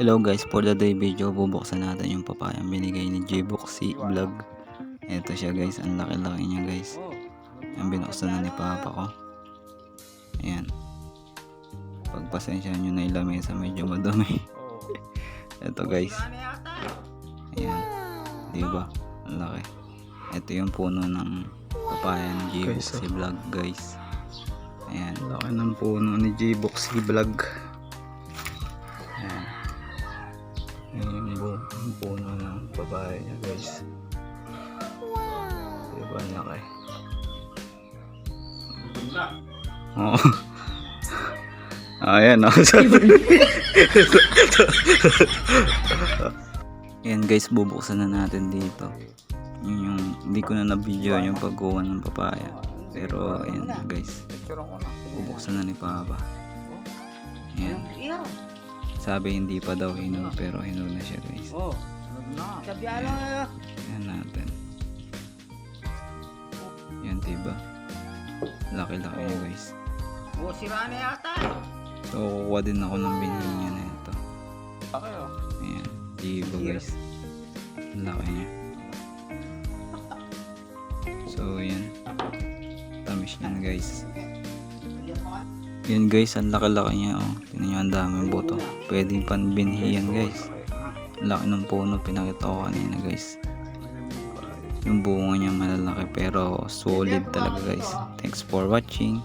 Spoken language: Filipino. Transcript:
Hello guys, for the day video bubuksan natin yung papayang binigay ni J-Boxy Vlog. Ito siya guys, ang laki-laki niya guys. Ang binuksan na ni Papa ko. Ayan. Pagpasensya nyo na yung lamesa, medyo madumi. Ito guys. Ayan. Diba? Ang laki. Ito yung puno ng papaya ni J-Boxy Vlog guys. Ayan. Laki ng puno ni J-Boxy Vlog. Ayan. Ayan yung puno ng papaya niya guys. Diba ang laki? Oo. Ayan o. Ayan guys, bubuksan na natin dito. Yung hindi ko na na-video yung pagkuha ng papaya. Pero ayan guys, bubuksan na ni Papa. Ayan. Sabi hindi pa daw hinog, pero hinog na siya guys. Ayan natin. Ayan diba? Laki-laki niya guys. So kukuha din ako ng binhi niya na ito. Ayan. Diba guys? Laki niya. So ayan. Tamis niyan guys. Yan guys, ang laki-laki niya oh. Tingnan nyo, ang daming buto. Pwedeng panbinhi yan guys. Laki ng puno, pinakita ko kanina guys. Yung bunga niya malalaki pero solid talaga guys. Thanks for watching.